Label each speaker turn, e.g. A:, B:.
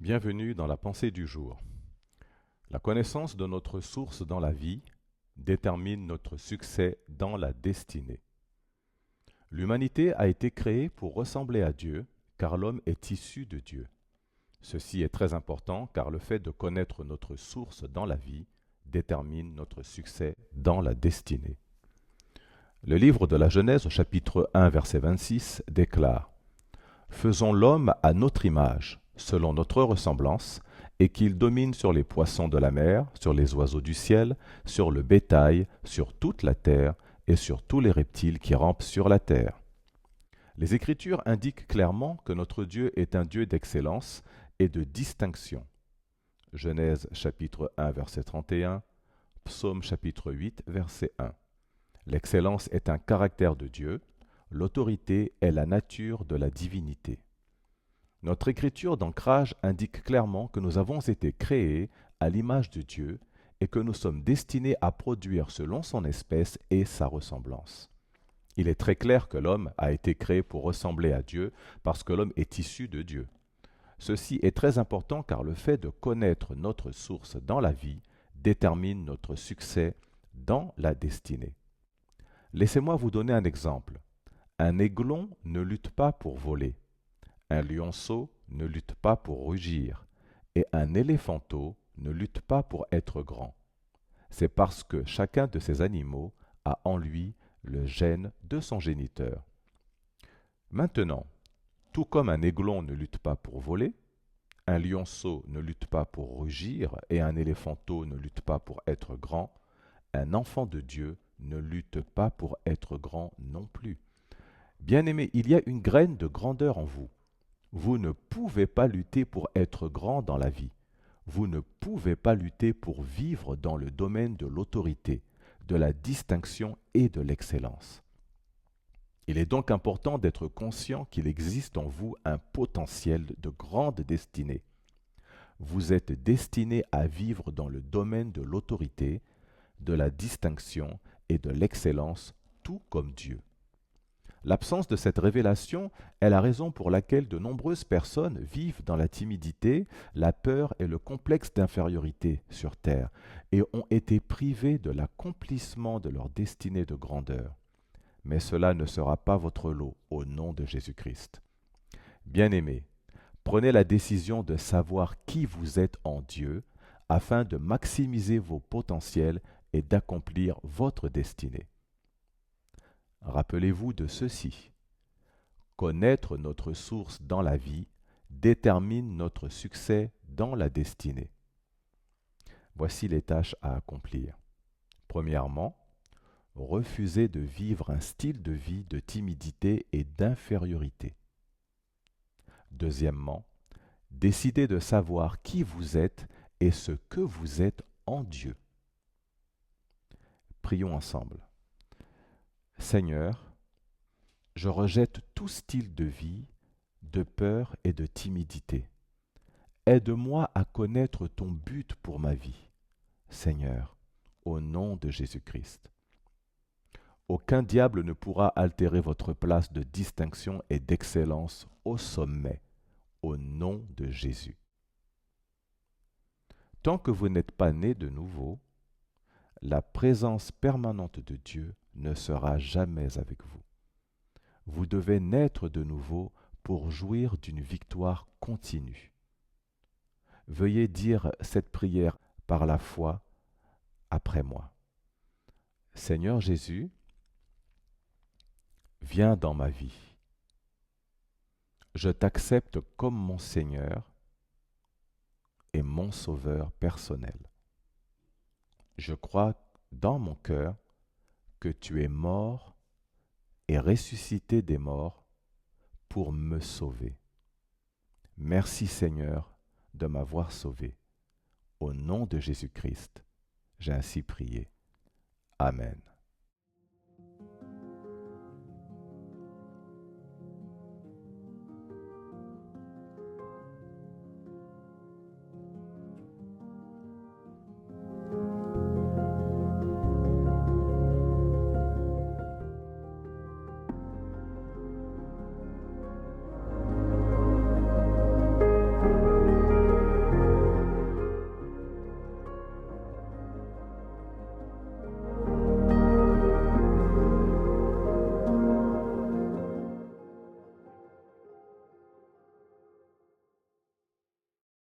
A: Bienvenue dans la pensée du jour. La connaissance de notre source dans la vie détermine notre succès dans la destinée. L'humanité a été créée pour ressembler à Dieu, car l'homme est issu de Dieu. Ceci est très important car le fait de connaître notre source dans la vie détermine notre succès dans la destinée. Le livre de la Genèse au chapitre 1 verset 26 déclare « Faisons l'homme à notre image, selon notre ressemblance, et qu'il domine sur les poissons de la mer, sur les oiseaux du ciel, sur le bétail, sur toute la terre, et sur tous les reptiles qui rampent sur la terre. » Les Écritures indiquent clairement que notre Dieu est un Dieu d'excellence et de distinction. Genèse chapitre 1 verset 31, Psaume chapitre 8 verset 1. L'excellence est un caractère de Dieu, l'autorité est la nature de la divinité. Notre écriture d'ancrage indique clairement que nous avons été créés à l'image de Dieu et que nous sommes destinés à produire selon son espèce et sa ressemblance. Il est très clair que l'homme a été créé pour ressembler à Dieu parce que l'homme est issu de Dieu. Ceci est très important car le fait de connaître notre source dans la vie détermine notre succès dans la destinée. Laissez-moi vous donner un exemple. Un aiglon ne lutte pas pour voler. Un lionceau ne lutte pas pour rugir. Et un éléphanteau ne lutte pas pour être grand. C'est parce que chacun de ces animaux a en lui le gène de son géniteur. Maintenant, tout comme un aiglon ne lutte pas pour voler, un lionceau ne lutte pas pour rugir et un éléphanteau ne lutte pas pour être grand, un enfant de Dieu ne lutte pas pour être grand non plus. Bien-aimés, il y a une graine de grandeur en vous. Vous ne pouvez pas lutter pour être grand dans la vie. Vous ne pouvez pas lutter pour vivre dans le domaine de l'autorité, de la distinction et de l'excellence. Il est donc important d'être conscient qu'il existe en vous un potentiel de grande destinée. Vous êtes destiné à vivre dans le domaine de l'autorité, de la distinction et de l'excellence, tout comme Dieu. L'absence de cette révélation est la raison pour laquelle de nombreuses personnes vivent dans la timidité, la peur et le complexe d'infériorité sur terre et ont été privées de l'accomplissement de leur destinée de grandeur. Mais cela ne sera pas votre lot au nom de Jésus-Christ. Bien-aimés, prenez la décision de savoir qui vous êtes en Dieu afin de maximiser vos potentiels et d'accomplir votre destinée. Rappelez-vous de ceci. Connaître notre source dans la vie détermine notre succès dans la destinée. Voici les tâches à accomplir. Premièrement, refusez de vivre un style de vie de timidité et d'infériorité. Deuxièmement, décidez de savoir qui vous êtes et ce que vous êtes en Dieu. Prions ensemble. Seigneur, je rejette tout style de vie, de peur et de timidité. Aide-moi à connaître ton but pour ma vie. Seigneur, au nom de Jésus-Christ. Aucun diable ne pourra altérer votre place de distinction et d'excellence au sommet, au nom de Jésus. Tant que vous n'êtes pas né de nouveau, la présence permanente de Dieu ne sera jamais avec vous. Vous devez naître de nouveau pour jouir d'une victoire continue. Veuillez dire cette prière par la foi après moi. Seigneur Jésus, viens dans ma vie. Je t'accepte comme mon Seigneur et mon Sauveur personnel. Je crois dans mon cœur que tu es mort et ressuscité des morts pour me sauver. Merci Seigneur de m'avoir sauvé. Au nom de Jésus-Christ, j'ai ainsi prié. Amen.